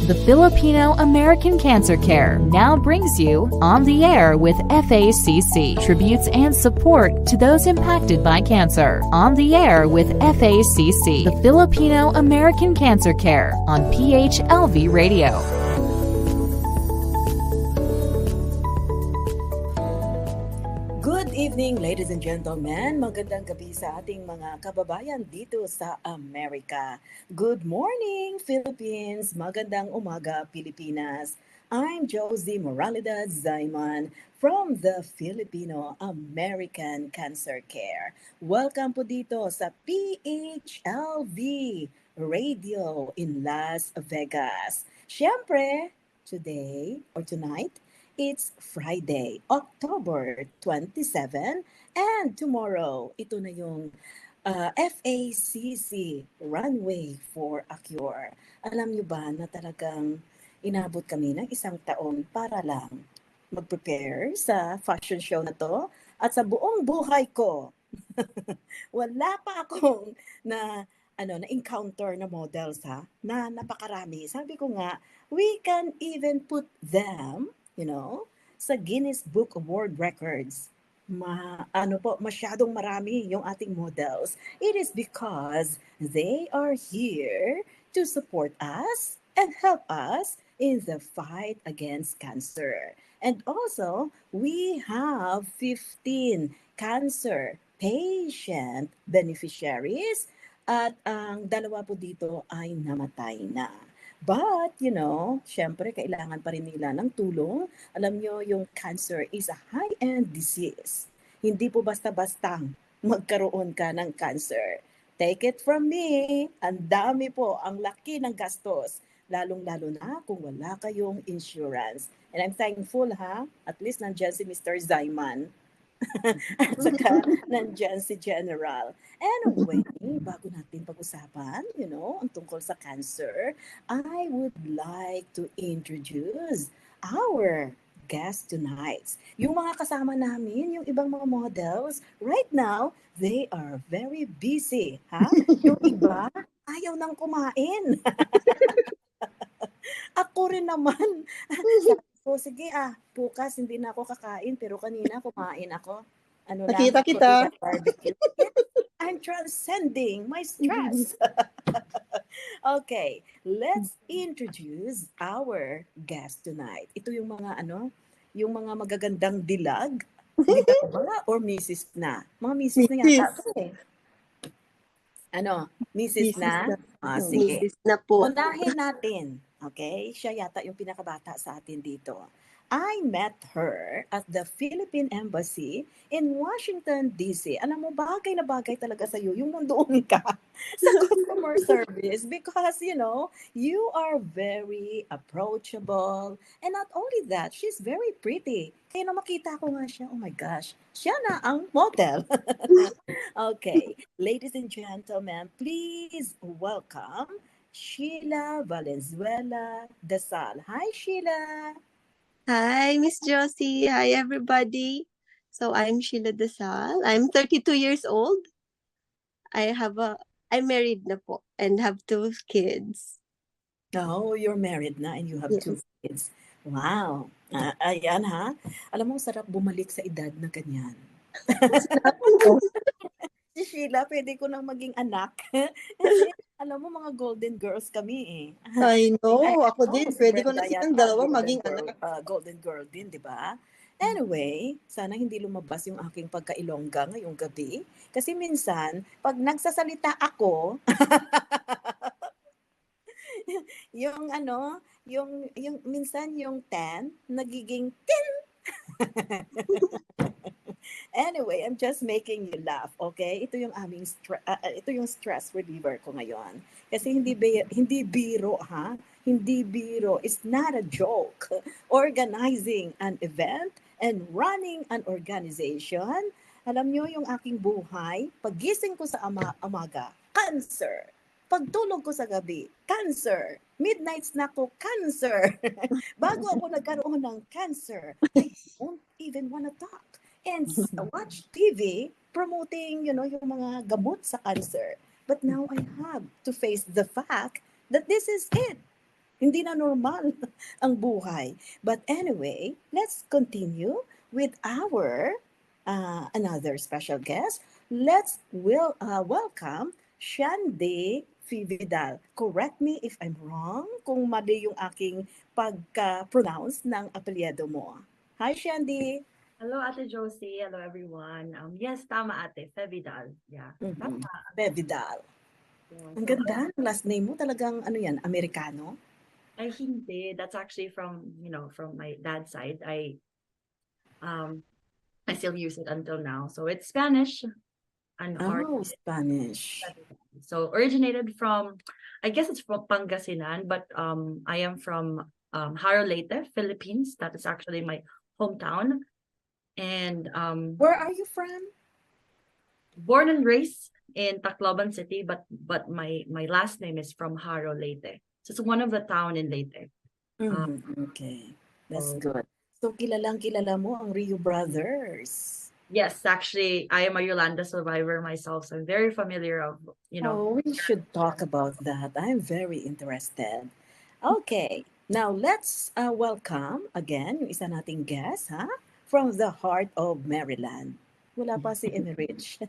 The Filipino American Cancer Care now brings you On the Air with FACC, tributes and support to those impacted by cancer. On the Air with FACC, the Filipino American Cancer Care on PHLV Radio. Good evening, ladies and gentlemen. Magandang gabi sa ating mga kababayan dito sa Amerika. Good morning, Philippines. Magandang umaga, Pilipinas. I'm Josie Moralidad Zaiman from the Filipino American Cancer Care. Welcome po dito sa PHLV Radio in Las Vegas. Siyempre, today or tonight, it's Friday, October 27, and tomorrow, ito na yung FACC Runway for a Cure. Alam nyo ba na talagang inabot kami ng isang taon para lang mag-prepare sa fashion show na to? At sa buong buhay ko, wala pa akong na-encounter na models na napakarami. Sabi ko nga, we can even put them sa Guinness Book of World Records. Masyadong marami yung ating models. It is because they are here to support us and help us in the fight against cancer. And also, we have 15 cancer patient beneficiaries at ang dalawa po dito ay namatay na. But, syempre, kailangan pa rin nila ng tulong. Alam nyo, yung cancer is a high-end disease. Hindi po basta-bastang magkaroon ka ng cancer. Take it from me, ang dami po, ang laki ng gastos. Lalong-lalo na kung wala kayong insurance. And I'm thankful, at least nandyan si Mr. Zaiman. At saka nandyan si General. Anyway, bago natin pag-usapan, ang tungkol sa cancer, I would like to introduce our guest tonight. Yung mga kasama namin, yung ibang mga models, right now, they are very busy. Yung iba, ayaw nang kumain. Ako rin naman. So, sige bukas hindi na ako kakain, pero kanina kumain ako. Nakita kita. Barbecue. I'm transcending my stress. Okay, let's introduce our guest tonight. Ito yung mga yung mga magagandang dilag. Dilag ba? Or Mrs. na? Mga Mrs. na yata. Mrs. na? Sige. Mrs. na po. Unahin natin. Okay? Siya yata yung pinakabata sa atin dito. I met her at the Philippine Embassy in Washington, D.C. Alam mo, bagay na bagay talaga sa'yo yung nandoon ka sa customer service because, you are very approachable. And not only that, she's very pretty. Kaya na makita ko nga siya, oh my gosh, siya na ang model. Okay, ladies and gentlemen, please welcome Sheila Valenzuela Dasal. Hi, Sheila. Hi, Miss Josie. Hi, everybody. So, I'm Sheila Dasal. I'm 32 years old. I'm married na po and have 2 kids. Oh, you're married na and you have 2 kids. Wow. Ayan Alam mo, sarap bumalik sa edad na ganyan. Si Sheila, pwede ko nang maging anak. Kasi, alam mo, mga golden girls kami I know. Ako din. Si Pwede ko na Brenda silang yata, dalawa maging anak. Golden girl din, di ba? Anyway, sana hindi lumabas yung aking pagkailongga ngayong gabi. Kasi minsan, pag nagsasalita ako, yung minsan yung 10, nagiging 10. Anyway, I'm just making you laugh, okay? Ito yung aming ito yung stress reliever ko ngayon. Kasi hindi biro Hindi biro. It's not a joke. Organizing an event and running an organization. Alam nyo yung aking buhay, pagising ko sa umaga, cancer. Pagtulog ko sa gabi, cancer. Midnight snack ko, cancer. Bago ako nagkaroon ng cancer, I don't even wanna talk. And watch TV promoting, yung mga gamot sa cancer. But now I have to face the fact that this is it. Hindi na normal ang buhay. But anyway, let's continue with our another special guest. Let's welcome Shandy Vidal. Correct me if I'm wrong kung mali yung aking pagka-pronounce ng apelyido mo. Hi, Shandy. Hello, Ate Josie. Hello, everyone. Yes, tama, Ate. Fevidal. Yeah. Mm-hmm. Tama. Vidal. Yeah, Ang so, ganda ng last name mo. Talagang ano yan, Amerikano? ay, hindi. That's actually from my dad's side. Um, I still use it until now. So it's Spanish and Oh, Spanish. so originated from, I guess it's from Pangasinan, but I am from Haro Leyte, Philippines. That is actually my hometown. And Where are you from? born and raised in Tacloban City, but my last name is from Haro Leyte. So it's one of the town in Leyte. Okay, that's so- good. So, kilala mo ang Rio Brothers. Yes, actually, I am a Yolanda survivor myself, so I'm very familiar of Oh, we should talk about that. I'm very interested. Okay, now let's welcome again yung isa nating guest, from the heart of Maryland. Wala pa si Emerich.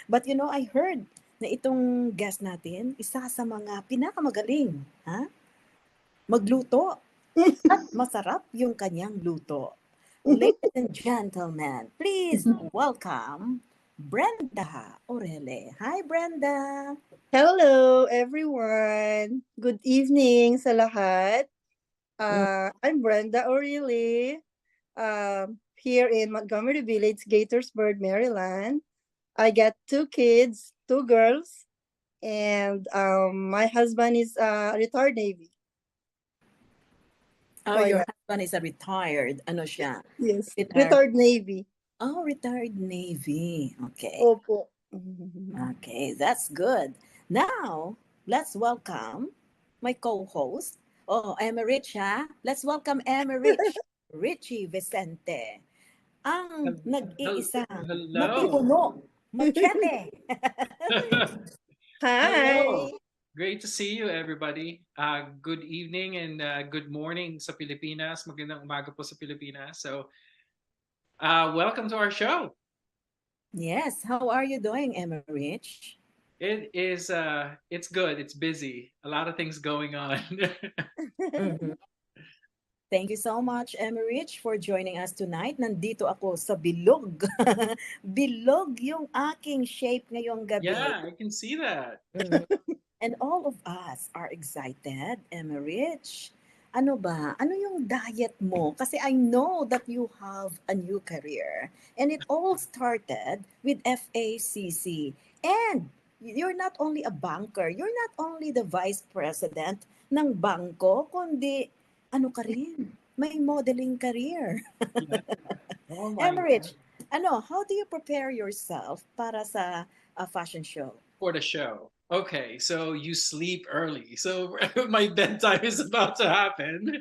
But I heard na itong guest natin, isa sa mga pinakamagaling, magluto. At masarap yung kanyang luto. Ladies and gentlemen, please welcome Brenda Orele. Hi, Brenda. Hello, everyone. Good evening sa lahat. I'm Brenda O'Reilly, here in Montgomery Village, Gaithersburg, Maryland. I got 2 kids, 2 girls, and my husband is retired Navy. Oh, Oh, your yeah. husband is a retired, ano siya? Yes, Retired. retired Navy. Oh, retired Navy. Okay. Opo. Okay, that's good. Now, let's welcome my co-host. Oh, Emerich, ha? Let's welcome Emerich. Richie Vicente. Ang nag-iisang matipuno, machete. Hi. Hello. Great to see you, everybody. Good evening and good morning sa Pilipinas. Magandang umaga po sa Pilipinas. So, welcome to our show. Yes, how are you doing, Emerich? It is, it's good. It's busy. A lot of things going on. Mhm. Thank you so much, Emerich, for joining us tonight. Nandito ako sa bilog. Bilog yung aking shape ngayong gabi. Yeah, I can see that. Mhm. And all of us are excited, Emerich. Ano ba? Ano yung diet mo? Kasi I know that you have a new career. And it all started with FACC. And you're not only a banker, you're not only the vice president ng bangko, kundi ano ka rin? May modeling career. Yeah. Oh my Emerich, how do you prepare yourself para sa fashion show? For the show. Okay, so you sleep early. So my bedtime is about to happen.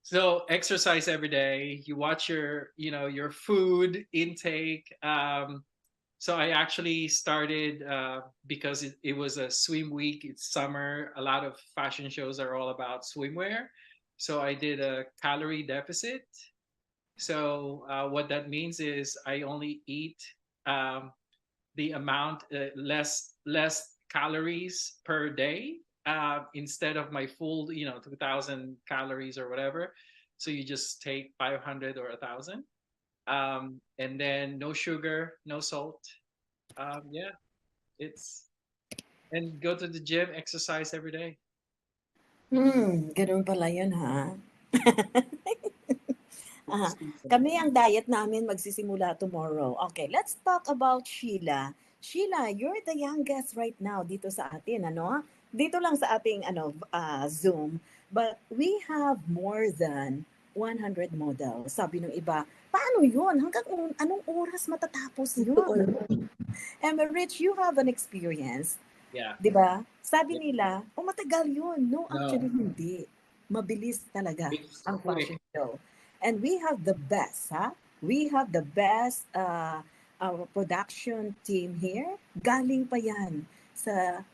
So exercise every day. You watch your food intake. So I actually started because it was a swim week. It's summer. A lot of fashion shows are all about swimwear. So I did a calorie deficit. So what that means is I only eat the amount less calories per day instead of my full 2,000 calories or whatever. So you just take 500 or 1,000, and then no sugar, no salt. Yeah, it's and go to the gym, exercise every day. Ganun pala yun, ha? Kami ang diet namin magsisimula tomorrow. Okay, let's talk about Sheila. Sheila, you're the youngest right now dito sa atin, ano? Dito lang sa ating Zoom. But we have more than 100 models. Sabi ng iba, paano yun? Hanggang anong oras matatapos yun? Emerich, you have an experience. Yeah. Di ba? Sabi nila, matagal yun. No, No. actually hindi. Mabilis talaga It's ang quick. fashion show. And we have the best, We have the best our production team here. Galing pa yan sa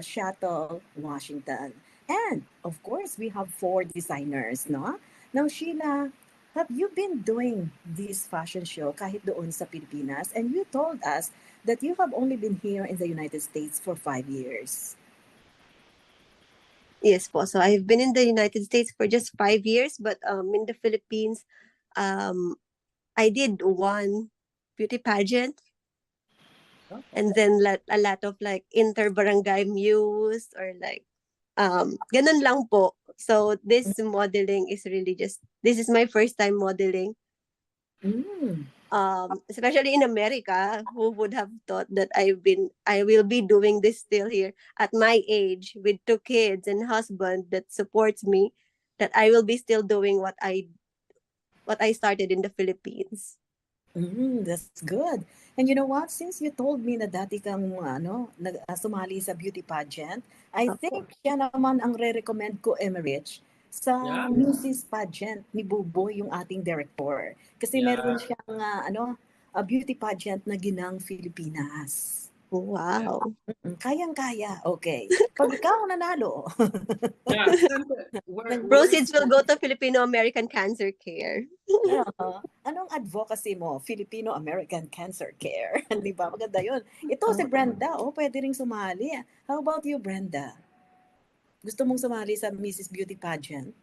Seattle, Washington. And of course, we have four designers, no? Now, Sheila, have you been doing this fashion show kahit doon sa Pilipinas? And you told us that you have only been here in the United States for 5 years. Yes po. So I've been in the United States for just 5 years, but in the Philippines, I did one beauty pageant, and then a lot of like inter-barangay muse or like ganun lang po. So this modeling is really just, this is my first time modeling. Mm. Especially in America, who would have thought that I will be doing this still here at my age with two kids and husband that supports me, that I will be still doing what I started in the Philippines. That's good. And you know what? Since you told me na dati kang sumali sa beauty pageant, I think siya naman ang re-recommend ko, Emerich, sa Yeah. Mrs. Pageant ni Buboy, yung ating director. Kasi meron Yeah. siyang a beauty pageant na ginang Filipinas. Wow. Kayang-kaya. Okay. Pag ikaw nanalo, Yeah. Where Proceeds will go to Filipino American Cancer Care. anong advocacy mo? Filipino-American Cancer Care. Di ba? Maganda yun. Ito si Brenda. Pwede ring sumali. How about you, Brenda? Gusto mong sumali sa Mrs. Beauty Pageant?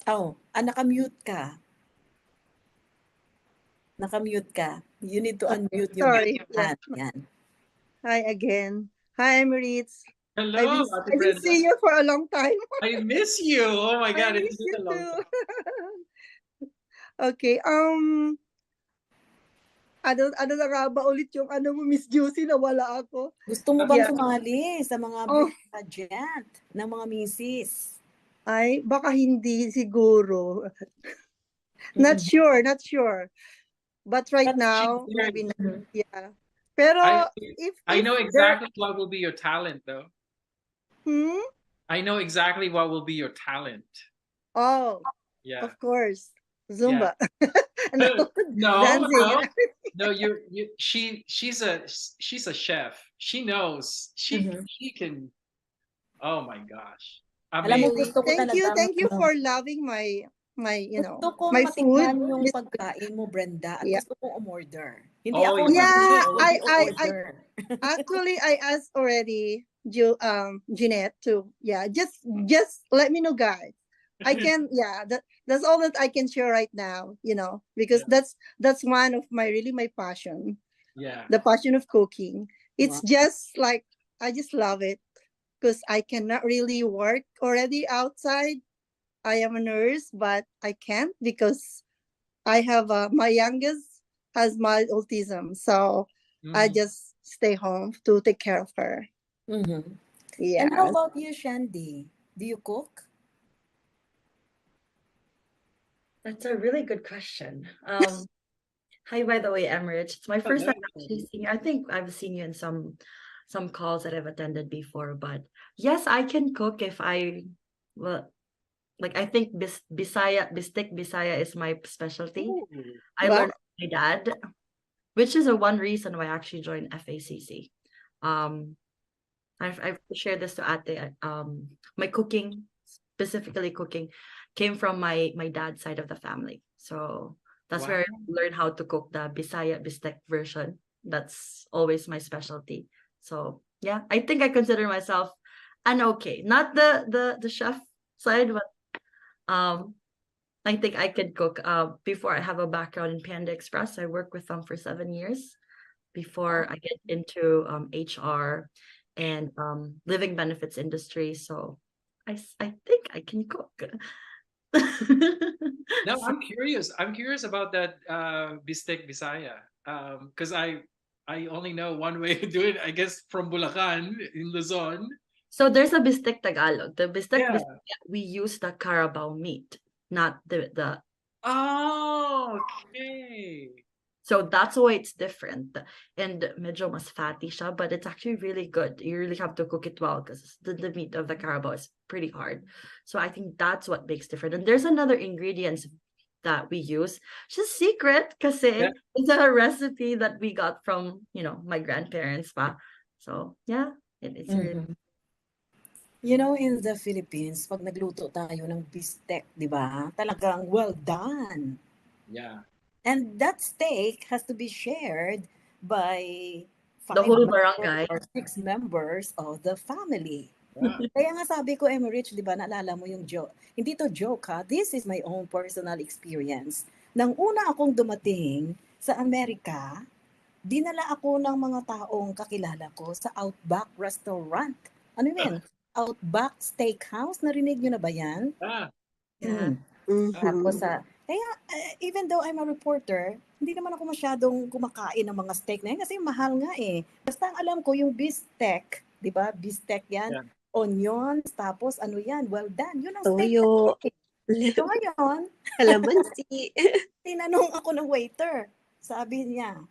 Naka-mute ka. Naka-mute ka. You need to unmute yung Sorry. hand. Yan. Hi again. Hi, Emirates. Hello, I've Ate been Brenda. seeing you for a long time. I miss you. Oh my God, I it's miss you been a long too. time. Okay. Ano na nga ba ulit yung mo, Miss Juicy, na wala ako? Gusto mo bang Yeah. sumali sa mga beauty pageant ng mga misis? Ay, baka hindi siguro. Not sure. But right But now, she's maybe here. not. Yeah. Pero I know exactly what will be your talent, though. I know exactly what will be your talent. Oh, Yeah. of course. Zumba. No, Dancing. no. She's a chef. She knows. She can. Oh my gosh. Alam mo, Amazing. gusto ko talagang... Thank you for loving my Gusto ko my matikman food. yung pagkain mo, Brenda, at Yeah. gusto kong umorder. Hindi Oh, ako yeah. order. Actually, I asked already Jeanette to just let me know, guys. I can that's all that I can share right now, because that's one of my passion. Yeah. The passion of cooking. It's Wow. just like I just love it because I cannot really work already outside. I am a nurse, but I can't because I have my youngest has mild autism, so I just stay home to take care of her. Mm-hmm. Yeah. And how about you, Shandy? Do you cook? That's a really good question. Hi, by the way, Emirates. It's my first time actually seeing you. I think I've seen you in some calls that I've attended before, but yes, I can cook if I I think Bistek Bisaya is my specialty. I learned from my dad, which is one reason why I actually joined FACC. I've shared this to Ate. My cooking, specifically cooking, came from my dad's side of the family. So that's where I learned how to cook the Bisaya Bistek version. That's always my specialty. So yeah, I think I consider myself not the chef side, but I think I could cook. Before I have a background in Panda Express, I worked with them for 7 years before I get into HR and living benefits industry. So I think I can cook. No, I'm curious. I'm curious about that Bistek Bisaya. Because I only know one way to do it, I guess, from Bulacan in Luzon. So there's a Bistek Tagalog. The Bistek Bistek, we use the Carabao meat, not the. Oh, okay. So that's why it's different. And medyo mas fatty siya, but it's actually really good. You really have to cook it well because the meat of the Carabao is pretty hard. So I think that's what makes different. And there's another ingredients that we use. It's just secret because it's a recipe that we got from, my grandparents. So yeah, it's really... You know, in the Philippines, pag nagluto tayo ng bistek, di ba? Talagang well done. Yeah. And that steak has to be shared by The 5 whole members barangay. or 6 members of the family. Yeah. Kaya nga sabi ko, Emerich, di ba, naalala mo yung joke. Hindi to joke ha, this is my own personal experience. Nang una akong dumating sa Amerika, dinala ako ng mga taong kakilala ko sa Outback Restaurant. Ano yun? Outback Steakhouse, narinig nyo na ba yan? Ah. Yeah. Tapos Mhm. kaya even though I'm a reporter, hindi naman ako masyadong kumakain ng mga steak na yan kasi mahal nga eh. Basta ang alam ko yung beefsteak, di ba? Beefsteak yan, Yeah. onions, tapos ano yan, well done. Yun ang steak na Toyo, yan eh. So ngayon, calamansi. tinanong ako ng waiter. Sabi niya,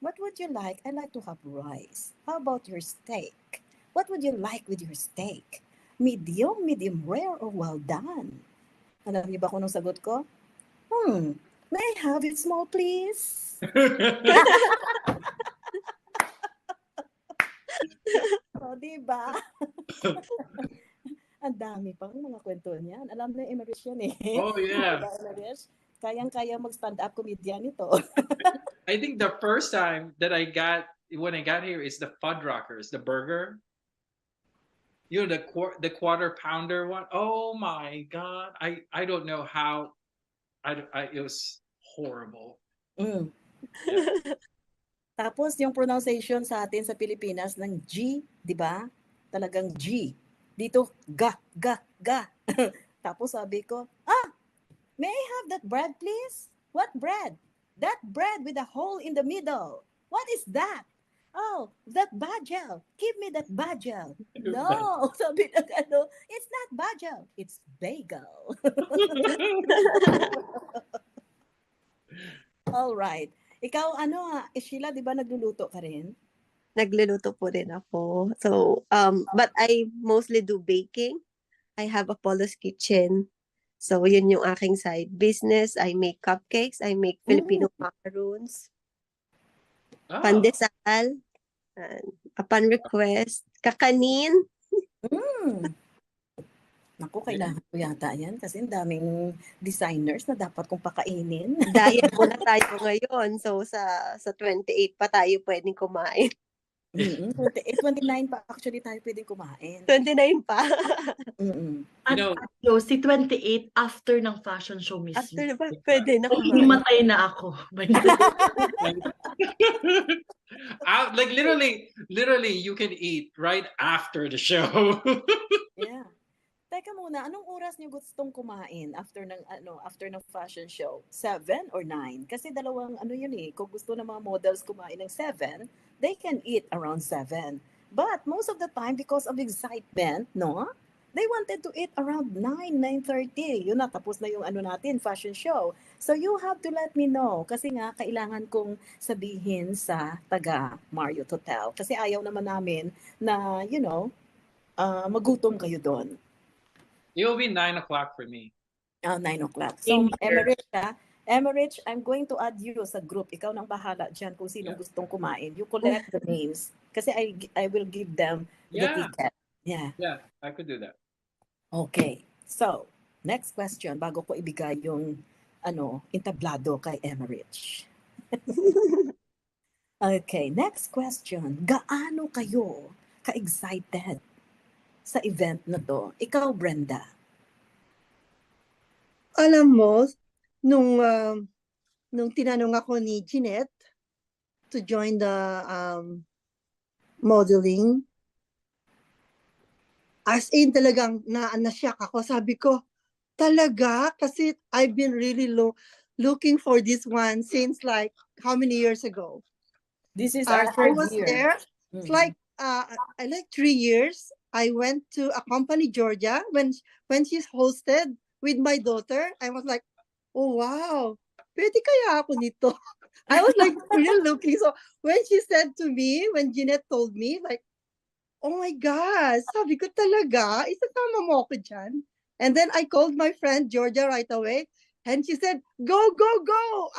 what would you like? I like to have rice. How about your steak? What would you like with your steak? Medium rare, or well done? Alam niyo ba kung anong sagot ko? May I have it small, please? O, diba? Ang dami pang mga kwento niyan. Alam na Emerish yan eh. Oh yeah. Diba, Emerish? Kayang-kaya mag-stand-up comedian ito. I think the first time that when I got here is the Fuddruckers, the burger. You know, the quarter pounder one. Oh my god. I don't know how it was horrible. Mm. Yeah. Tapos yung pronunciation sa atin sa Pilipinas ng G, di ba? Talagang G. Dito, ga. Tapos sabi ko, may I have that bread please? What bread? That bread with a hole in the middle. What is that? Oh, that bagel. Give me that bagel. No, sabi ng ano, it's not bagel. It's bagel. All right. Ikaw, Sheila, di ba nagluluto ka rin? Nagluluto po rin ako. So, but I mostly do baking. I have Apollo's Kitchen. So, yun yung aking side business. I make cupcakes. I make Filipino macaroons. Oh. Pandesal. Upon request. Kakanin. Naku, kailangan ko yata yan kasi ang daming designers na dapat kong pakainin. Diet muna tayo ngayon. So, sa 28 pa tayo pwedeng kumain. 29 pa actually tayo pwedeng kumain. 29 pa. You know, Si 28 after ng fashion show mismo. After na ba, pwede na kumain. Himatay na ako. like literally you can eat right after the show. Yeah. Teka muna, anong oras niyo gustong kumain after ng fashion show? 7 or 9? Kasi dalawang yun eh. Kung gusto ng mga models kumain ng 7, they can eat around 7. But most of the time, because of excitement, no? They wanted to eat around 9, 9:30. Yun na, tapos na yung natin, fashion show. So you have to let me know. Kasi nga, kailangan kong sabihin sa taga Marriott Hotel. Kasi ayaw naman namin na, magutom kayo doon. It will be 9 o'clock for me. 9 o'clock. So, Emerich, I'm going to add you sa group. Ikaw nang bahala dyan kung sinong gustong kumain. You collect the names. Kasi I will give them the ticket. Yeah. Yeah, I could do that. Okay. So, next question bago ko ibigay yung entablado kay Emerich. Okay, next question. Gaano kayo ka-excited sa event na to? Ikaw, Brenda. Alam mo, nung tinanong ako ni Jeanette to join the modeling, as in talagang na-shock ako. Sabi ko, talaga? Kasi I've been really looking for this one since like how many years ago? This is our third I was year. there. It's like 3 years. I went to Accompany Georgia when she's hosted with my daughter. I was like, oh wow, pwede kaya ako nito? I was like really looking. So when she said to me, when Jeanette told me, like, oh my gosh, sabi ko talaga, isasama mo ako dyan. And then I called my friend Georgia right away. And she said, go.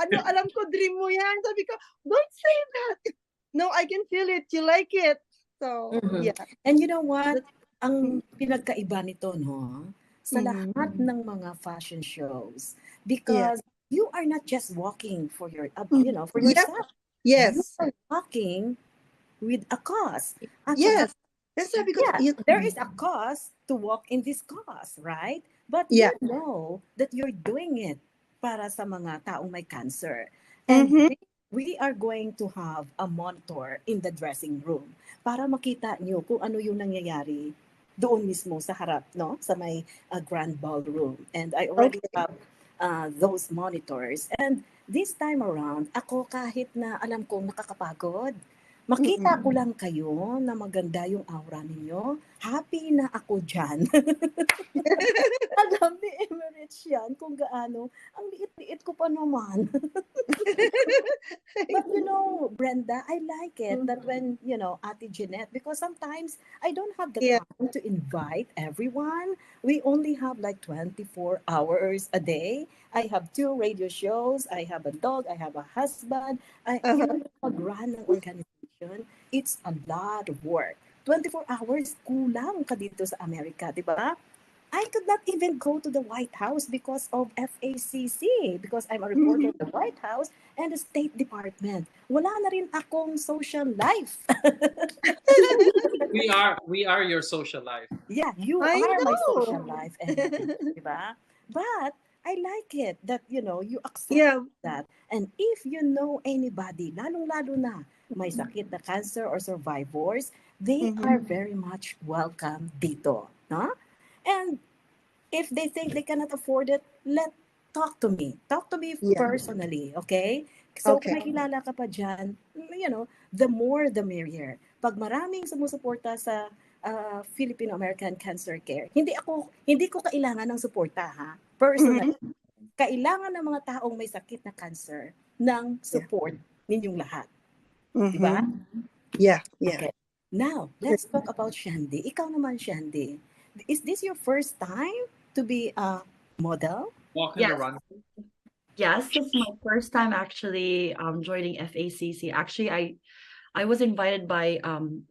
Alam ko, dream mo yan. Sabi ko, don't say that. No, I can feel it. You like it. So, yeah. And you know what? ang pinagkaiba nito, no, sa lahat Mhm. ng mga fashion shows, Yeah. because you are not just walking for your, for Yep. yourself. You Yes. are walking with a cause. Actually, Yes. That's why because yeah, you. there is a cause to walk in this cause, right? But Yeah. you know that you're doing it para sa mga taong may cancer. And Mm-hmm. we are going to have a monitor in the dressing room para makita nyo kung ano yung nangyayari doon mismo sa harap, no? Sa may grand ballroom. And I already Okay. have those monitors. And this time around, ako kahit na alam kong nakakapagod, makita ko Mm-mm. lang kayo na maganda yung aura ninyo, happy na ako dyan. Alam ni Emirates yan kung gaano, ang liit-liit ko pa naman. But Brenda, I like it that when, Ate Jeanette, because sometimes I don't have the Yeah. time to invite everyone. We only have like 24 hours a day. I have two radio shows. I have a dog. I have a husband. Uh-huh. Mag-run ng organization, it's a lot of work. 24 hours, kulang ka dito sa Amerika, di ba? I could not even go to the White House because of FACC, because I'm a reporter Mm-hmm. at the White House and the State Department. Wala na rin akong social life. We are your social life. Yeah, you I are my know. social life, Emily, diba? But I like it that, you accept Yeah. that. And if you know anybody, lalong-lalo na may sakit na cancer or survivors, they Mm-hmm. are very much welcome dito. No? And if they think they cannot afford it, talk to me. Talk to me Yeah. personally, okay? So kung Okay. may kilala ka pa dyan, the more the merrier. Pag maraming sumusuporta sa Filipino-American Cancer Care, hindi ko kailangan ng suporta, ha? Mm-hmm. Personally. Kailangan ng mga taong may sakit na cancer ng Yeah. support ninyong lahat. Di ba? Mm-hmm. Yeah. Yeah. Okay. Now, let's talk about Shandy. Ikaw naman, Shandy. Is this your first time to be a model? Walking the Yes. run. Yes, this is my first time actually joining FACC. Actually, I was invited by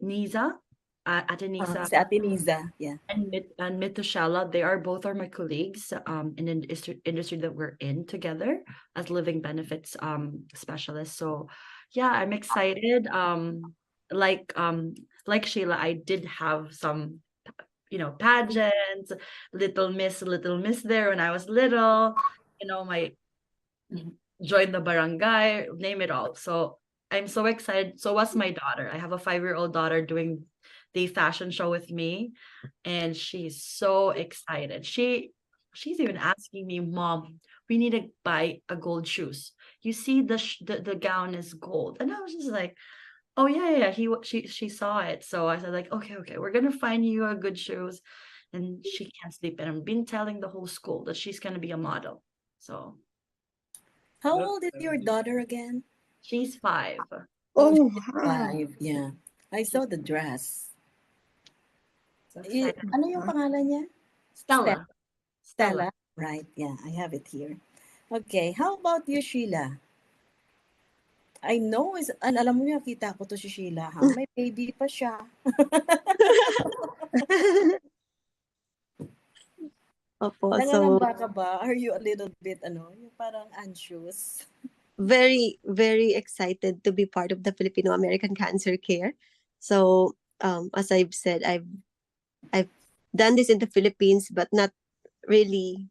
Nisa, Ate Nisa, Si Ate Liza. Yeah. and Mitushela. They are both my colleagues in the industry that we're in together as living benefits specialists. So yeah, I'm excited. Like Sheila, I did have some pageants, little miss there when I was little. My join the barangay, name it all. So I'm so excited. So was my daughter. I have a 5-year-old daughter doing the fashion show with me, and she's so excited. She's even asking me, Mom, we need to buy a gold shoes. You see the gown is gold, and I was just like, oh yeah. She saw it, so I said like, okay, we're gonna find you a good shoes, and she can't sleep. And I've been telling the whole school that she's gonna be a model. So How That's old is your amazing. daughter again? she's 5. Oh, Oh, she's wow. 5. Yeah. I saw the dress. So excited. Ano yung pangalan niya? Stella. Stella? Right. Yeah, I have it here. Okay. How about you, Sheila? I know, alam mo niya, kita ko to si Sheila, ha? May baby pa siya. Opo, so Nangangamba ka ba? Are you a little bit, yung parang anxious? very, very excited to be part of the Filipino American Cancer Care. So, as I've said, I've done this in the Philippines, but not really.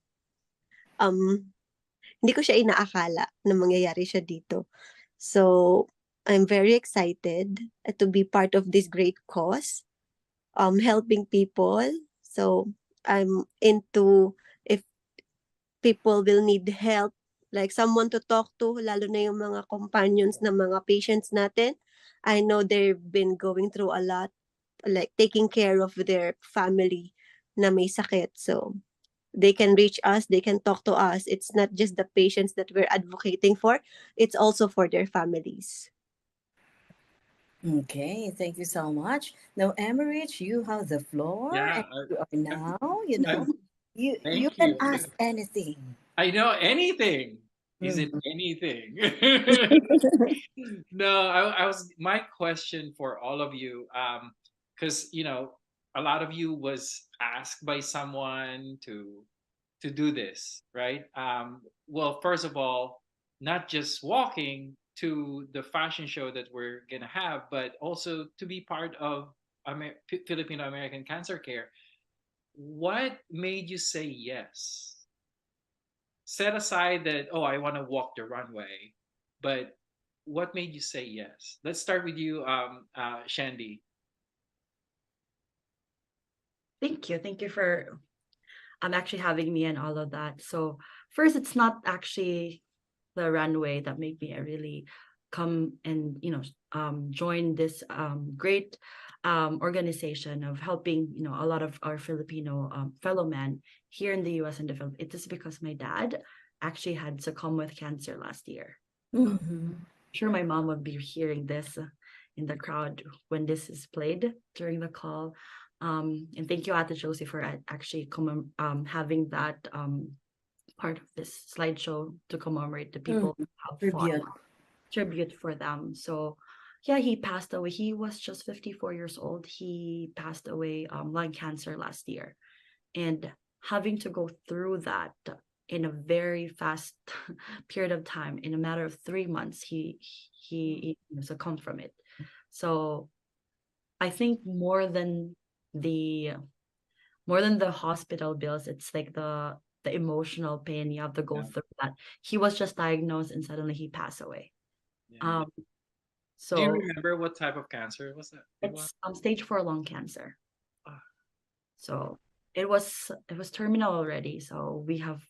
Hindi ko siya inaakala na mangyayari siya dito. So, I'm very excited to be part of this great cause, helping people. So, I'm into if people will need help, like someone to talk to, lalo na yung mga companions na mga patients natin. I know they've been going through a lot, like taking care of their family na may sakit. So, they can reach us, they can talk to us. It's not just the patients that we're advocating for, it's also for their families. Okay, thank you so much. Now, Emmerich, you have the floor, Yeah. and you are now, you Thank can you. ask anything. I know anything. Is it Mhm. anything? No, I was my question for all of you, because a lot of you was asked by someone to do this, right? Well, first of all, not just walking to the fashion show that we're gonna have, but also to be part of Filipino American Cancer Care. What made you say yes? Set aside that, oh, I want to walk the runway, but what made you say yes? Let's start with you, Shandy. Thank you. Thank you for actually having me and all of that. So first, it's not actually the runway that made me really come and join this great organization of helping a lot of our Filipino fellow men here in the U.S. and the Philippines. It is because my dad actually had succumbed with cancer last year. Mhm. I'm sure my mom would be hearing this in the crowd when this is played during the call. And thank you, Ate Josie, for actually having that part of this slideshow to commemorate the people who have fought, Tribute. tribute for them. So yeah, he passed away. He was just 54 years old. He passed away lung cancer last year. And having to go through that in a very fast period of time, in a matter of 3 months, he succumbed from it. So I think the more than the hospital bills, it's like the emotional pain you have to go Yeah. through that. He was just diagnosed and suddenly he passed away. Yeah. Um, Do you so remember what type of cancer was that? It was. it's stage 4 lung cancer. Ah, So it was terminal already. So we have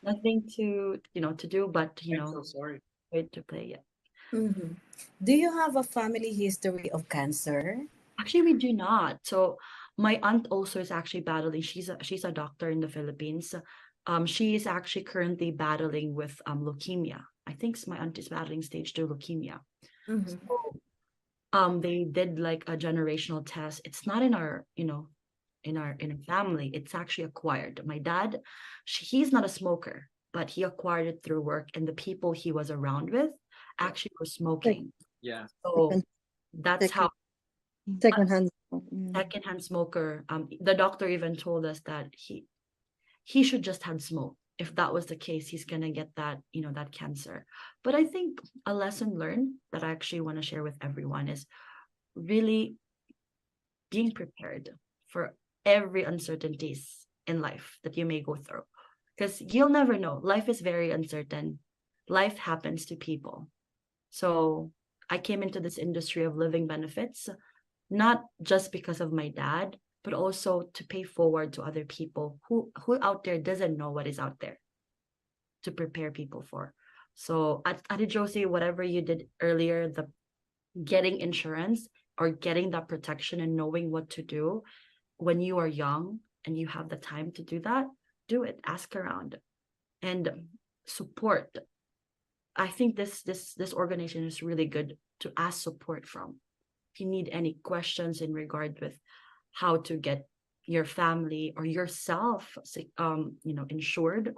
nothing to do but I'm so sorry. wait to play it. Mhm. Do you have a family history of cancer? Actually, we do not. So my aunt also is actually battling. She's a doctor in the Philippines. She is actually currently battling with leukemia. I think my aunt is battling stage 2 leukemia. Mhm. So they did like a generational test. It's not in our in our family. It's actually acquired. My dad, he's not a smoker, but he acquired it through work, and the people he was around with actually were smoking. Yeah. So that's how Secondhand. secondhand smoker. The doctor even told us that he should just have smoked. If that was the case, he's gonna get that that cancer. But I think a lesson learned that I actually want to share with everyone is really being prepared for every uncertainties in life that you may go through, because you'll never know. Life is very uncertain. Life happens to people. So I came into this industry of living benefits not just because of my dad, but also to pay forward to other people who out there doesn't know what is out there, to prepare people for. So at Josie, whatever you did earlier, the getting insurance or getting that protection and knowing what to do when you are young and you have the time to do that, do it. Ask around and support. I think this organization is really good to ask support from. If you need any questions in regard with how to get your family or yourself insured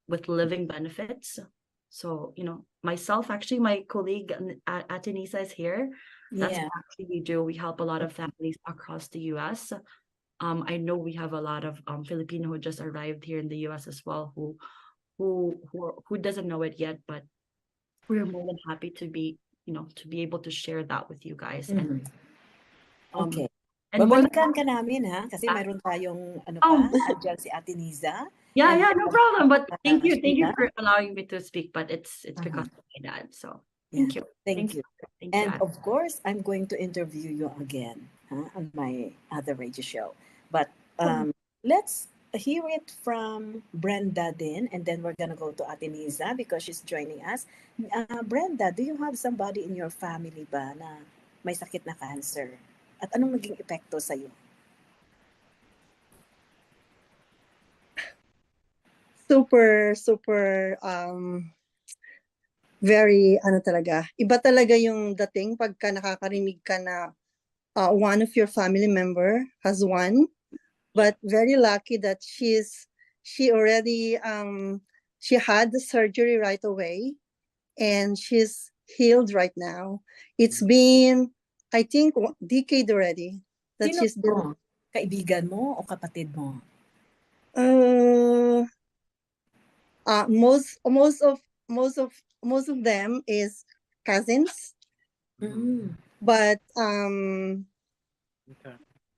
with living benefits. So myself, actually my colleague Atenisa is here. That's Yeah. what actually we do. We help a lot of families across the US. I know we have a lot of Filipino who just arrived here in the US as well, who doesn't know it yet, but we're more than happy to be able to share that with you guys. Mhm. Okay. And more than Babalikan ka namin ha kasi Ah. meron tayong ano Oh. pa, andyan si Ate Niza. yeah, And no problem. But thank you Sheila. for allowing me to speak. But it's Uh-huh. because of my dad. So Yeah. thank you. Thank you. Thank you. And Ate. of course, I'm going to interview you again on my other radio show. But let's hear it from Brenda then, and then we're gonna go to Ate Niza because she's joining us. Brenda, do you have somebody in your family ba na may sakit na cancer? At anong naging epekto sa'yo? Super very talaga. Iba talaga yung dating pagka nakakarinig ka na one of your family member has one. But very lucky that she already she had the surgery right away and she's healed right now. It's been, I think, a decade already that Sino she's been. mo? Kaibigan mo o kapatid mo? Uh, most of them is cousins, Mm. but Okay.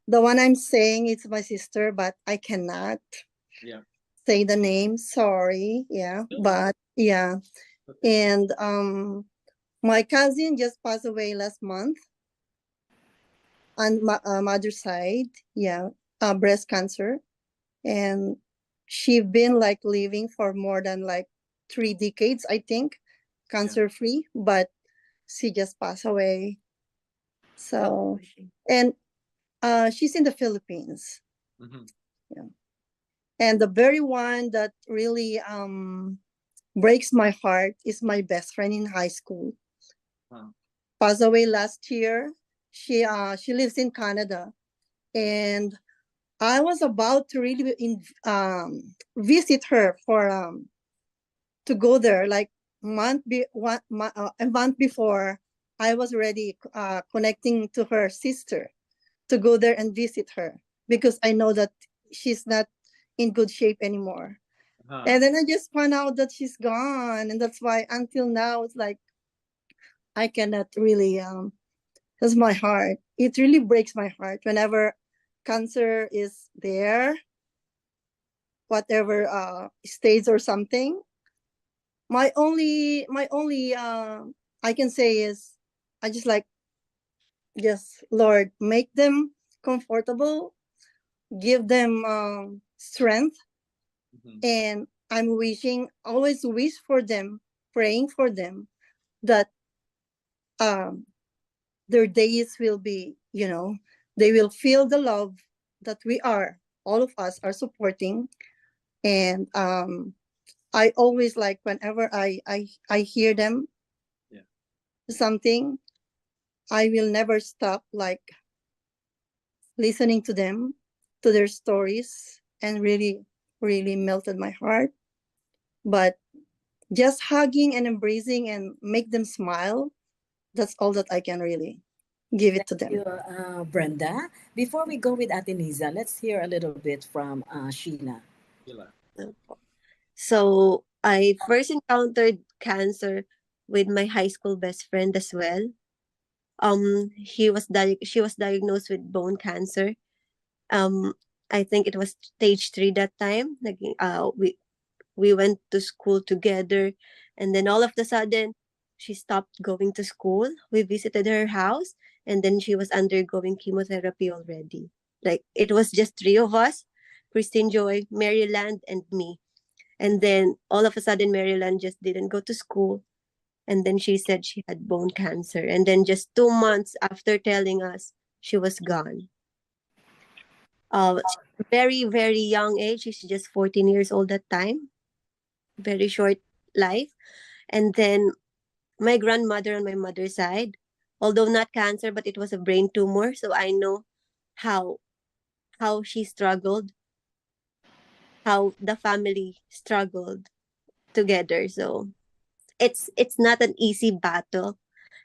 the one I'm saying it's my sister, but I cannot Yeah. say the name. Sorry. Yeah, No. but yeah, Okay. and my cousin just passed away last month on my mother's side. Yeah, breast cancer, and she been like living for more than like 3 decades, I think, cancer free, but she just passed away. So, and she's in the Philippines. Mhm. Yeah. And the very one that really breaks my heart is my best friend in high school. Wow. Passed away last year. She lives in Canada, and I was about to really visit her for to go there like a month before. I was already connecting to her sister to go there and visit her because I know that she's not in good shape anymore. Uh-huh. And then I just found out that she's gone, and that's why until now it's like I cannot really that's my heart. It really breaks my heart whenever cancer is there, whatever stage or something. My only I can say is I just like, yes, Lord, make them comfortable, give them strength, Mhm. and I'm wishing, always wish for them, praying for them that um their days will be, they will feel the love that we are, all of us are supporting. And I always like whenever I hear them Yeah. something, I will never stop like listening to them, to their stories, and really, really melted my heart. But just hugging and embracing and make them smile, that's all that I can really give it to Thank you, them. Brenda. Before we go with Ateniza, let's hear a little bit from Sheila. Sheila. So I first encountered cancer with my high school best friend as well. She was diagnosed with bone cancer. Um, I think it was stage 3 that time. We went to school together, and then all of the sudden she stopped going to school. We visited her house, and then she was undergoing chemotherapy already. Like it was just 3 of us: Christine, Joy, Maryland, and me. And then all of a sudden Maryland just didn't go to school, and then she said she had bone cancer, and then just 2 months after telling us, she was gone. Very, very young age. She's just 14 years old that time. Very short life. And then my grandmother on my mother's side, although not cancer, but it was a brain tumor. So I know how she struggled, how the family struggled together. So it's not an easy battle,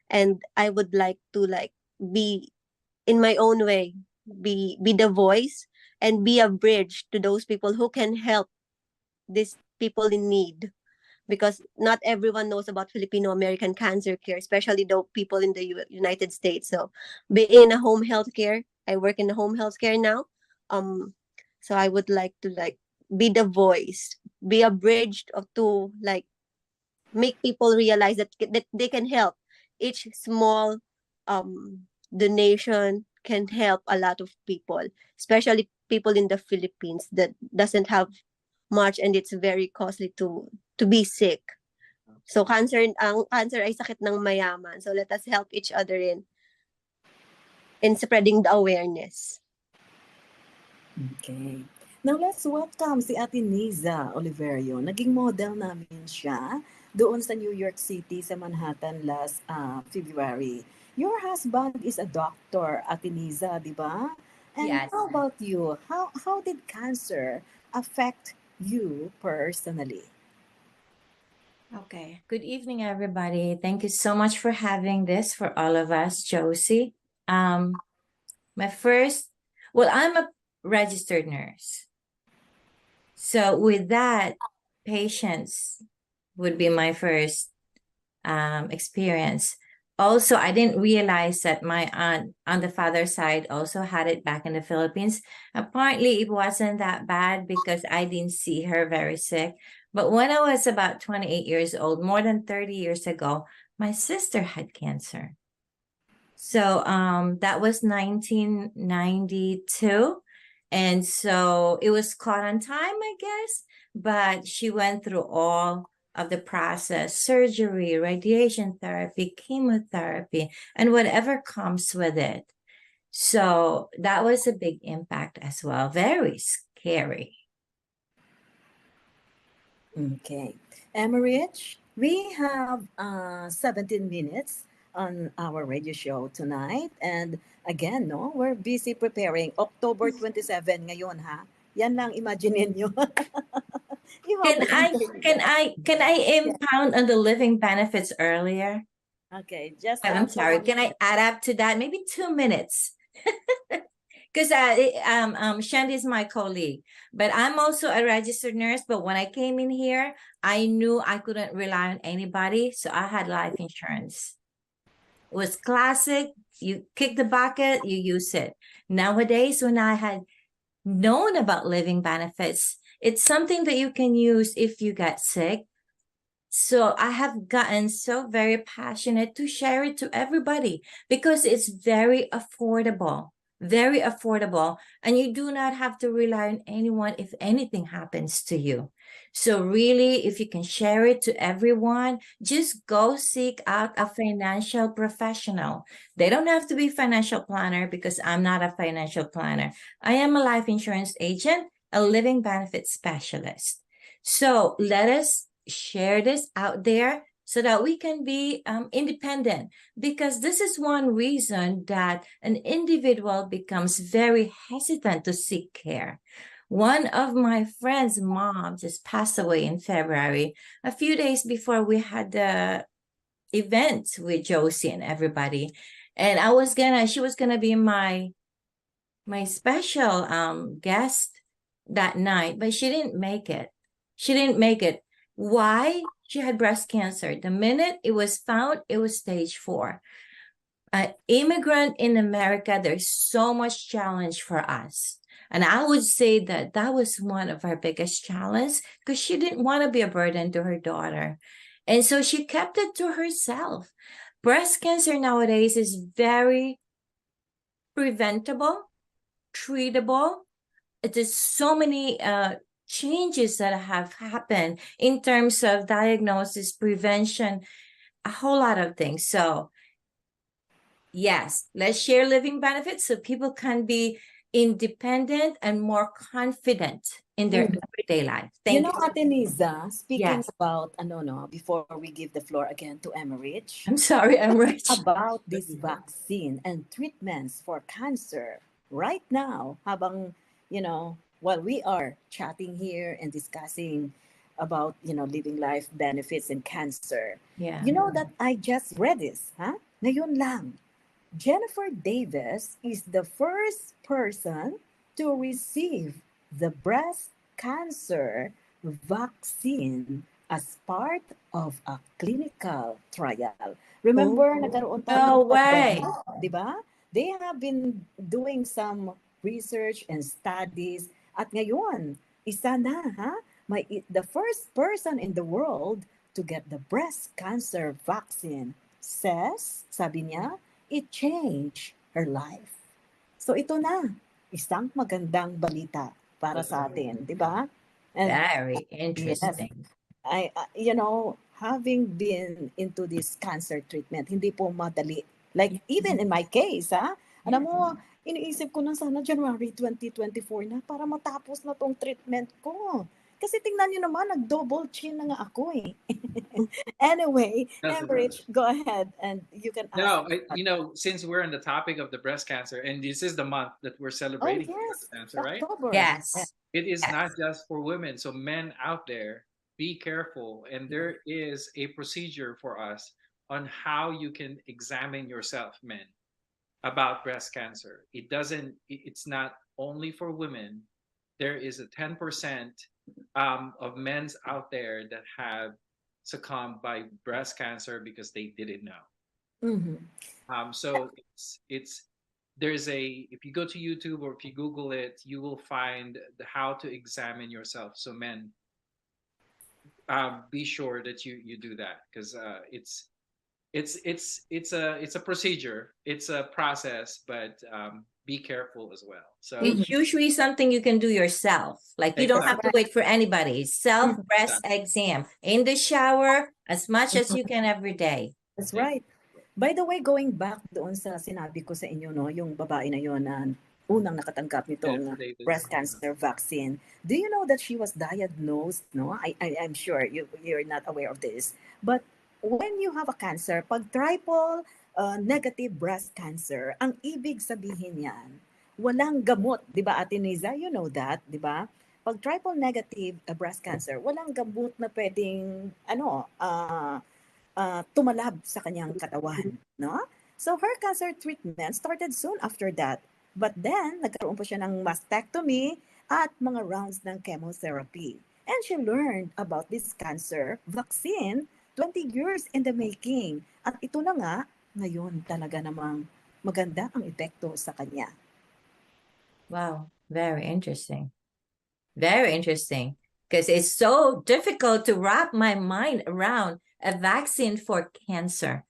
and I would like to like be in my own way, be the voice and be a bridge to those people who can help these people in need, because not everyone knows about Filipino American cancer care, especially the people in the United States. So being in a home healthcare, I work in a home healthcare now. Um, so I would like to like be the voice, be a bridge to like make people realize that they can help. Each small donation can help a lot of people, especially people in the Philippines that doesn't have much, and it's very costly to be sick. So ang cancer ay sakit ng mayaman. So let us help each other in spreading the awareness. Okay. Now let's welcome si Ate Niza Oliverio. Naging model namin siya doon sa New York City sa Manhattan last February. Your husband is a doctor, Ate Niza, di ba? And Yes. how about you? How did cancer affect you personally? Okay. Good evening, everybody. Thank you so much for having this for all of us, Josie. My first, well, I'm a registered nurse. So with that, patients would be my first experience. Also, I didn't realize that my aunt on the father's side also had it back in the Philippines. Apparently, it wasn't that bad because I didn't see her very sick. But when I was about 28 years old, more than 30 years ago, my sister had cancer. So that was 1992. And so it was caught on time, I guess, but she went through all of the process, surgery, radiation therapy, chemotherapy, and whatever comes with it. So that was a big impact as well. Very scary. Okay. Emerich, we have 17 minutes on our radio show tonight. And again, no, we're busy preparing. October 27 ngayon, ha? Yan lang, imagine nyo. You have Can to I enjoy can that. I can I impound on the living benefits earlier? Okay, just I'm for sorry. 1 Can I add up to that? Maybe 2 minutes. Because Shandy is my colleague, but I'm also a registered nurse. But when I came in here, I knew I couldn't rely on anybody, so I had life insurance. It was classic. You kick the bucket, you use it. Nowadays, when I had known about living benefits, it's something that you can use if you get sick. So I have gotten so very passionate to share it to everybody because it's very affordable, very affordable. And you do not have to rely on anyone if anything happens to you. So really, if you can share it to everyone, just go seek out a financial professional. They don't have to be financial planner because I'm not a financial planner. I am a life insurance agent, a living benefit specialist. So let us share this out there so that we can be independent, because this is one reason that an individual becomes very hesitant to seek care. One of my friend's mom just passed away in February, a few days before we had the event with Josie and everybody. And she was gonna be my special guest that night, but she didn't make it. She didn't make it. Why? She had breast cancer. The minute it was found, it was stage 4. Immigrant in America, there's so much challenge for us. And I would say that that was one of our biggest challenges because she didn't want to be a burden to her daughter. And so she kept it to herself. Breast cancer nowadays is very preventable, treatable. There's so many changes that have happened in terms of diagnosis, prevention, a whole lot of things. So yes, let's share living benefits so people can be independent and more confident in their everyday life. You Thank know, you. Ate Niza, speaking Yes. about, before we give the floor again to Emerich, I'm sorry, I'm rich. about this vaccine and treatments for cancer right now, habang, while we are chatting here and discussing about, living life benefits and cancer, Yeah. you know that I just read this, huh? Ngayon lang. Jennifer Davis is the first person to receive the breast cancer vaccine as part of a clinical trial. Remember, Oh. nagkaroon tayo No ng way. pandemic, di ba? They have been doing some research and studies. At ngayon, isa na, ha? The first person in the world to get the breast cancer vaccine sabi niya, it changed her life. So ito na, isang magandang balita para sa atin, di ba? And Very yes, interesting. having been into this cancer treatment, hindi po madali. Like, even in my case, alam mo, iniisip ko na sana January 2024 na para matapos na tong treatment ko. Kasi tingnan nyo naman, nag-double chin na nga ako eh. Anyway, That's Average, go ahead and you can ask. No, since we're on the topic of the breast cancer, and this is the month that we're Oh, celebrating breast yes, cancer, right? October. Yes. It is Yes. not just for women. So men out there, be careful. And there is a procedure for us on how you can examine yourself, men. about breast cancer. It's not only for women. There is a 10% of men's out there that have succumbed by breast cancer because they didn't know. Mhm. So it's there's a if you go to YouTube or if you Google it, you will find how to examine yourself. So men, be sure that you do that because it's a procedure, it's a process, but be careful as well. So It's usually something you can do yourself. Like you don't have to exactly, wait for anybody. Self breast exam in the shower as much as you can every day. That's right. By the way, going back doon sa sinabi ko sa inyo, no, yung babae na yon na unang nakatanggap nitong breast cancer vaccine. Do you know that she was diagnosed, no? I'm sure you're not aware of this. But when you have a cancer, pag triple negative breast cancer, ang ibig sabihin yan, walang gamot, 'di ba Ate Niza? You know that, 'di ba? Pag triple negative breast cancer, walang gamot na pwedeng tumalab sa kanyang katawan, no? So her cancer treatment started soon after that. But then, nagkaroon po siya ng mastectomy at mga rounds ng chemotherapy. And she learned about this cancer vaccine 20 years in the making. At ito na nga, ngayon talaga namang maganda ang epekto sa kanya. Wow, very interesting. Very interesting. Because it's so difficult to wrap my mind around a vaccine for cancer.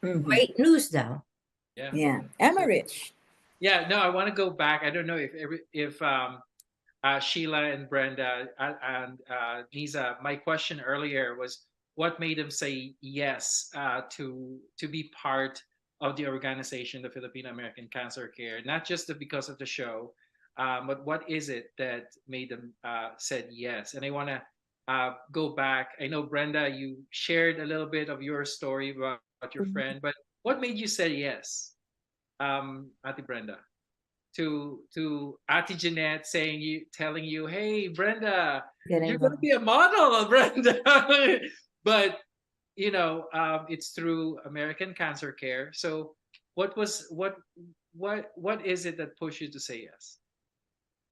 Great news, though. Yeah. Emma Rich. Yeah, no, I want to go back. I don't know if Sheila and Brenda and Nisa, my question earlier was what made them say yes to be part of the organization, the Filipino American Cancer Care, not just because of the show, but what is it that made them said yes? And I want to go back. I know Brenda, you shared a little bit of your story about your friend, but what made you say yes, Ate Brenda? To Ate Jeanette telling you, hey Brenda, you're going to be a model, Brenda. But it's through American Cancer Care. So what is it that pushed you to say yes?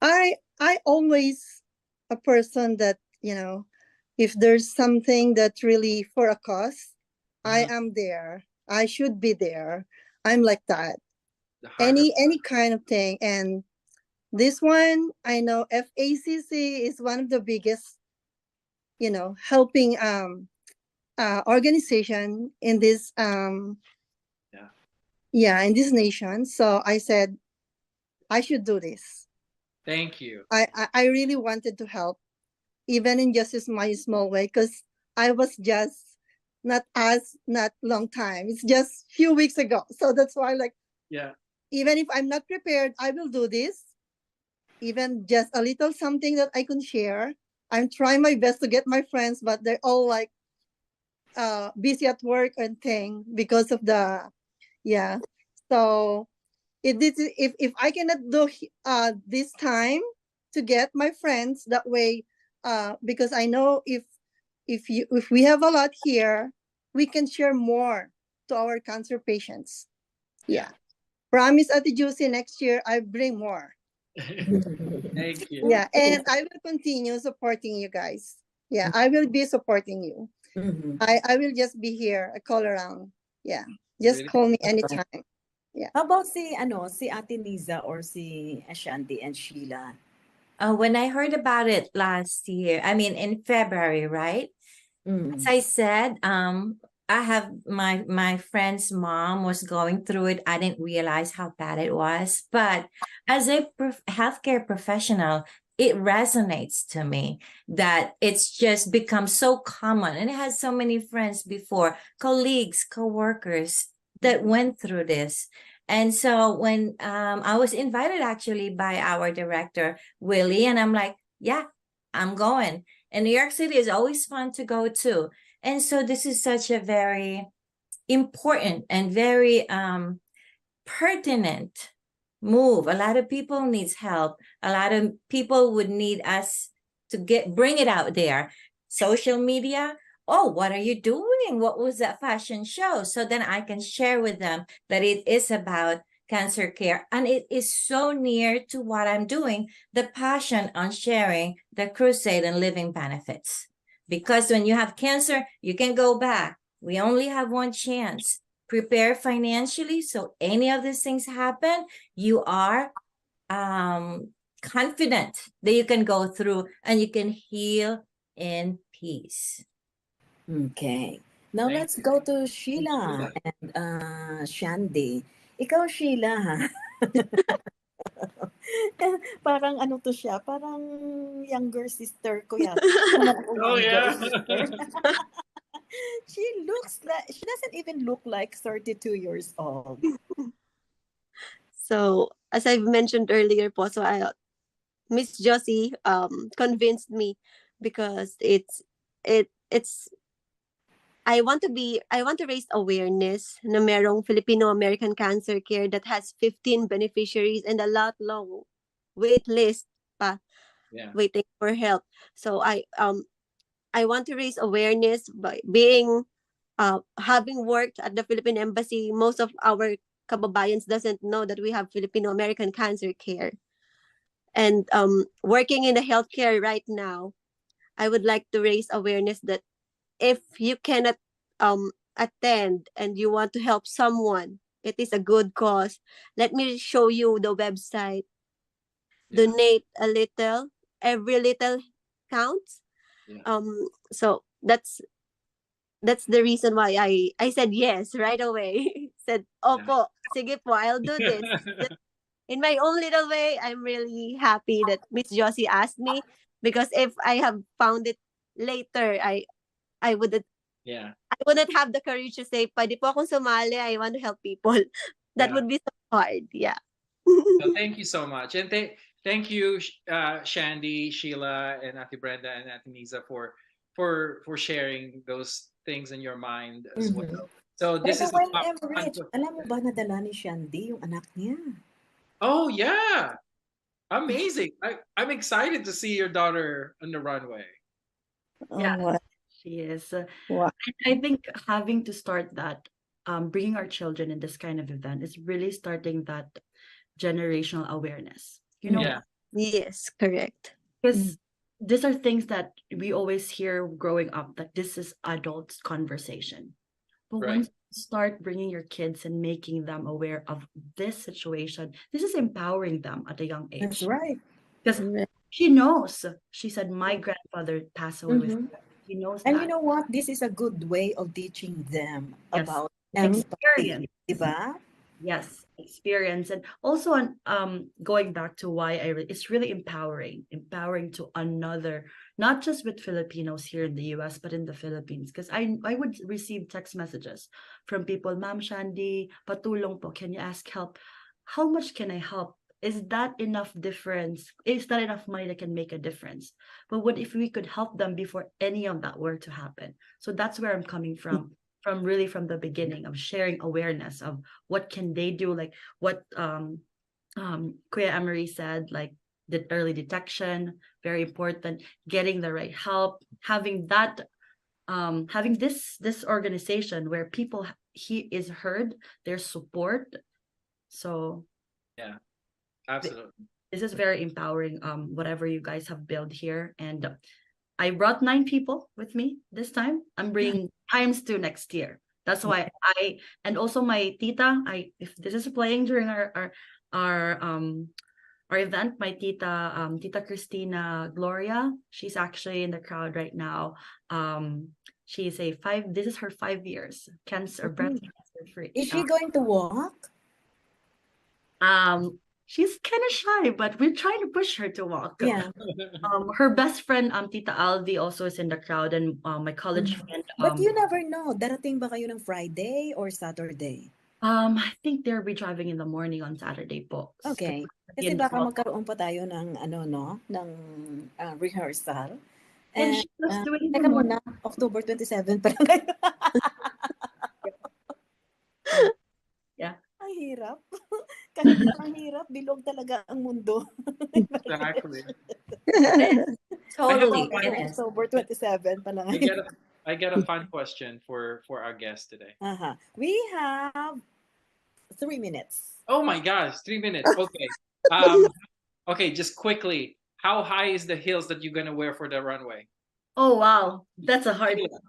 I always a person that, if there's something that's really for a cause, I am there. I should be there. I'm like that. Any kind of thing. And this one, I know FACC is one of the biggest, helping organization in this in this nation. So I said I should do this. Thank you. I really wanted to help, even in just my small way, because I was just not long time. It's just few weeks ago. So that's why even if I'm not prepared, I will do this. Even just a little something that I can share. I'm trying my best to get my friends, but they're all busy at work and thing because of the So if I cannot do this time to get my friends that way, because I know if we have a lot here, we can share more to our cancer patients. Yeah. Promise Ate Juicy, next year I bring more. Thank you. Yeah, and I will continue supporting you guys. Yeah, I will be supporting you. I will just be here. I call around. Yeah, just Really? call me anytime. Yeah. How about si Ate Niza or si Ashanti and Sheila? When I heard about it last year, I mean in February, right? As I said, I have my friend's mom was going through it. I didn't realize how bad it was, but as a healthcare professional, it resonates to me that it's just become so common, and it has so many friends before, colleagues, co-workers that went through this. And so when I was invited actually by our director, Willie, and I'm like, yeah, I'm going. And New York City is always fun to go to. And so this is such a very important and very pertinent move. A lot of people needs help. A lot of people would need us to bring it out there. Social media, oh, what are you doing? What was that fashion show? So then I can share with them that it is about cancer care, and it is so near to what I'm doing, the passion on sharing the crusade and living benefits. Because when you have cancer, you can go back. We only have one chance. Prepare financially, so any of these things happen, you are confident that you can go through and you can heal in peace. Okay. Now Thank let's go to Sheila Sheila. and Shandy. Ikaw, Sheila, ha? Parang ano to siya, parang younger sister ko yata. Naman ako Oh younger yeah. sister. She looks like, she doesn't even look like 32 years old. So, as I've mentioned earlier po, so Miss Josie convinced me because it's I want to raise awareness na merong Filipino American Cancer Care that has 15 beneficiaries and a lot long wait list pa Yeah. waiting for help. So I want to raise awareness by being having worked at the Philippine Embassy. Most of our kababayans doesn't know that we have Filipino American Cancer Care. And working in the healthcare right now, I would like to raise awareness that if you cannot attend and you want to help someone, it is a good cause. Let me show you the website. Yeah. Donate a little. Every little counts. Yeah. So that's the reason why I said yes right away. Said, Opo, sige po, I'll do this. In my own little way, I'm really happy that Miss Josie asked me, because if I have found it later, I wouldn't Yeah. I wouldn't have the courage to say, pwede po akong sumali, I want to help people. That Yeah. would be so hard. Yeah. So thank you so much, and thank you, Shandy, Sheila, and Ate Brenda and Ate Niza for sharing those things in your mind as Mhm. well. So By this the is a way, fun. Everett, alam mo ba nadala ni Shandy yung anak niya? Oh yeah, amazing! I'm excited to see your daughter on the runway. Yeah, Oh, what? she is. Wow. I think having to start that, bringing our children in this kind of event is really starting that generational awareness. You know, Yeah. Yes, correct. because these are things that we always hear growing up, that this is adults conversation. But Right. once you start bringing your kids and making them aware of this situation, this is empowering them at a young That's age. right. Because Correct. she knows. She said, my grandfather passed away with Mhm. cancer. She knows And that. you know what? This is a good way of teaching them Yes. about Mhm. empathy. Experience. Diba? Yes, experience. And also on going back to why it's really empowering to another, not just with Filipinos here in the US, but in the Philippines. Because I would receive text messages from people, Ma'am Shandy, patulong po, can you ask help? How much can I help? Is that enough difference? Is that enough money that can make a difference? But what if we could help them before any of that were to happen? So that's where I'm coming from really from the beginning of sharing awareness of what can they do, like what Kuya Emery said, like the early detection, very important, getting the right help, having that having this organization where people he is heard, their support. So Yeah. Absolutely. this is very empowering, whatever you guys have built here. And I brought 9 people with me this time. I'm bringing ×2 next year. That's why and also my tita, if this is playing during our event, my tita Christina Gloria, she's actually in the crowd right now. She's this is her 5 years cancer, breast cancer free. Is she going to walk? She's kind of shy, but we're trying to push her to walk. Yeah. Her best friend, Tita Alvi, also is in the crowd, and my college friend. But you never know. Darating ba kayo ng Friday or Saturday? I think they'll be driving in the morning on Saturday po. Okay. Kasi baka magkaroon pa tayo ng ano no, ng rehearsal. And And she was doing it in the teka morning. muna, October 27 pa lang kayo. Yeah. Ang hirap. Kahit ang hirap, bilog talaga ang mundo. Exactly. Totally. I Yes. October 27 pa lang I get I got a fun question for our guest today. We have 3 minutes. Oh my gosh, 3 minutes. Okay. Um, okay, just quickly. How high is the heels that you're gonna wear for the runway? Oh wow, that's a hard Sheila. one.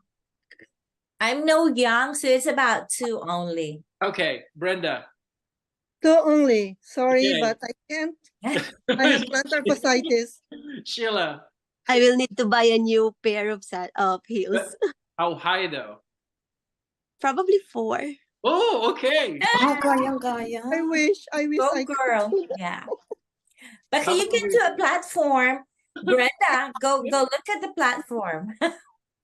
I'm no young, so it's about 2 only. Okay, Brenda. Two only. Sorry, Okay. but I can't. I have plantar fasciitis. Sheila. I will need to buy a new pair of heels. How high though? Probably 4. Oh, okay. Kayang-kaya. I wish Go I could. girl. Yeah. But How you about get you? to a platform. Brenda, go look at the platform.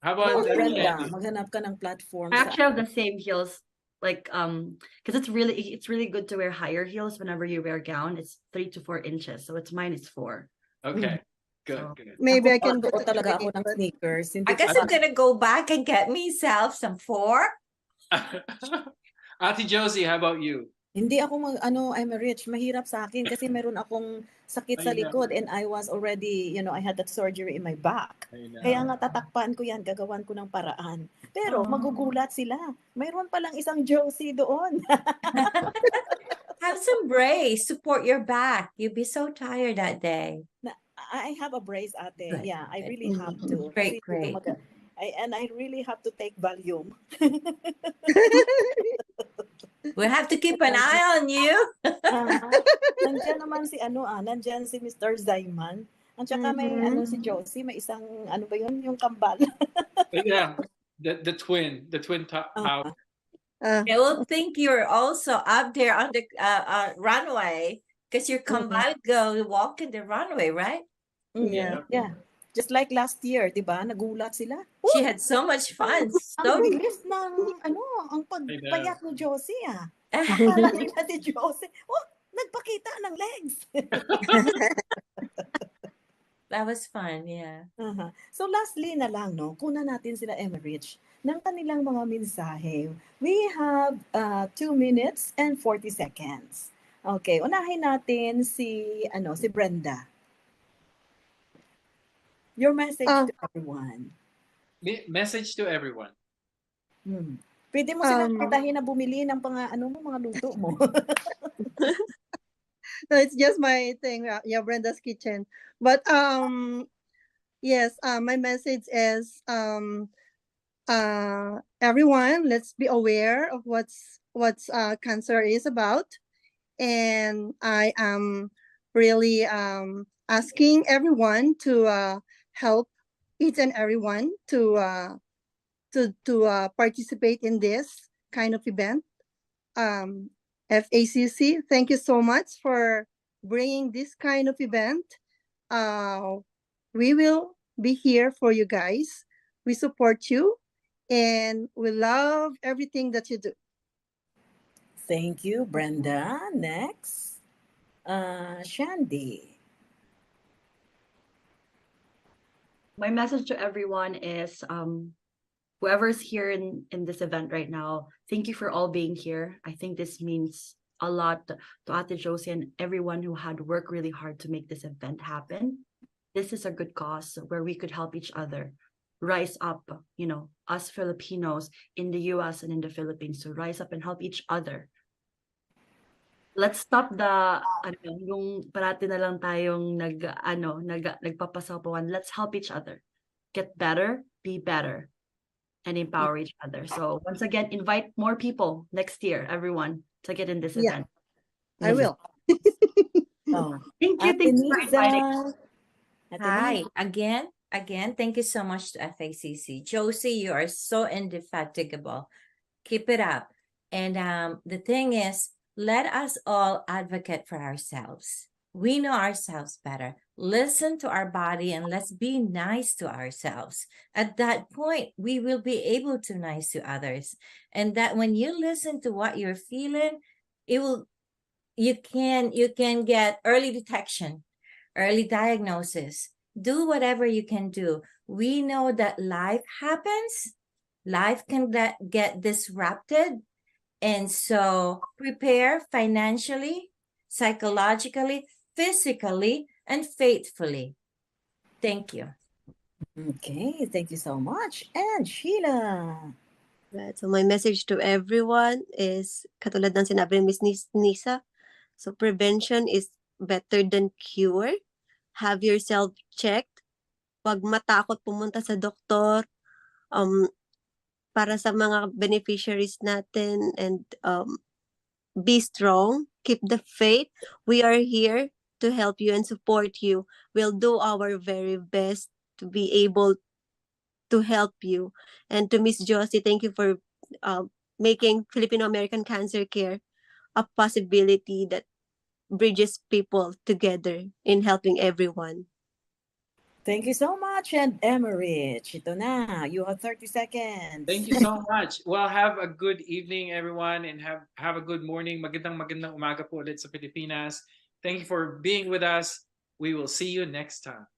How Oh, about Brenda, Shandy? maghanap ka ng platform I sa actually have the same heels, like because it's really good to wear higher heels whenever you wear gown. It's 3 to 4 inches, so it's mine is 4. Okay, good, So good. Maybe I Ako, can go magsuot to talaga ako trade, ng but sneakers. I Hindi guess I'm gonna go back and get myself some 4. Ate Josie, how about you? Hindi ako I'm rich. Mahirap sa akin kasi meron akong sakit sa I know. likod and I was already, I had that surgery in my back. I know. Kaya nga tatakpan ko yan, gagawan ko ng paraan. Pero Oh. magugulat sila. Mayroon palang isang Josie doon. Have some brace, support your back. You'll be so tired that day. I have a brace, ate. Good, Yeah, I good. really have to. Great, Kasi great. and I really have to take Valium. We'll have to keep an eye on you. Nandiyan naman nandiyan si Mr. Zayman. At saka may si Josie, may isang ba yun, yung kambal. Yeah, the twin power. They will think you're also up there on the runway because your kambal go walk in the runway, right? yeah. Yeah. Just like last year, di ba? Nagulat sila. She had so much fun. Ang So bilis ng, ang pagpayak ni Josie, ah. that Akala nila si Josie, nagpakita ng legs. was fun, yeah. So lastly na lang, kunan natin sila Emerich ng kanilang mga mensahe. We have 2 minutes and 40 seconds. Okay, unahin natin si Brenda. Your message to everyone. Message to everyone. Pwede mo silang patahin na bumili ng mga luto mo. No, it's just my thing. Yeah, Brenda's kitchen. But yes, my message is everyone, let's be aware of what's cancer is about, and I am really asking everyone to help each and everyone to participate in this kind of event. FACC, thank you so much for bringing this kind of event. We will be here for you guys. We support you and we love everything that you do. Thank you, Brenda. Next, Shandy. my message to everyone is whoever's here in this event right now, thank you for all being here. I think this means a lot to Ate Josie and everyone who had worked really hard to make this event happen. This is a good cause where we could help each other rise up, you know, us Filipinos in the US and in the Philippines to rise up and help each other. Let's stop the yung parati na lang tayong nagpapasapawan. Let's help each other get better, be better, and empower each other. So once again, invite more people next year, everyone, to get in this event. I will. Oh, Thank you. Thanks for inviting. Hi, again, thank you so much to FACC. Josie, you are so indefatigable. Keep it up. And the thing is, let us all advocate for ourselves. We know ourselves better. Listen to our body and let's be nice to ourselves. At that point, we will be able to nice to others. And that when you listen to what you're feeling, you can get early detection, early diagnosis. Do whatever you can do. We know that life happens. Life can get disrupted. And so prepare financially, psychologically, physically, and faithfully. Thank you. Okay, thank you so much. And Sheila. Right. So my message to everyone is, katulad ng sinabi ni Miss Nisa, so prevention is better than cure. Have yourself checked. Huwag matakot pumunta sa doktor. Para sa mga beneficiaries natin, and be strong. Keep the faith. We are here to help you and support you. We'll do our very best to be able to help you. And to Miss Josie, thank you for making Filipino American Cancer Care a possibility that bridges people together in helping everyone. Thank you so much. And Emmerich, ito na. You have 30 seconds. Thank you so much. Well, have a good evening, everyone, and have a good morning. Magandang umaga po ulit sa Pilipinas. Thank you for being with us. We will see you next time.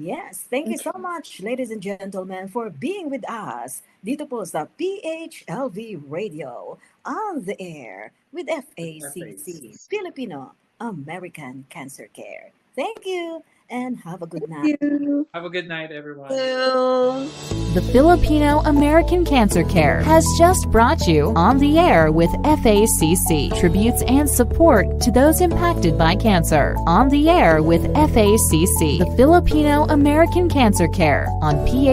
Yes, thank you so much, ladies and gentlemen, for being with us dito po sa PHLV Radio, on the air with FACC, Filipino American Cancer Care. Thank you and have a good night. You. Have a good night, everyone. The Filipino American Cancer Care has just brought you On the Air with FACC, tributes and support to those impacted by cancer. On the Air with FACC, the Filipino American Cancer Care on PH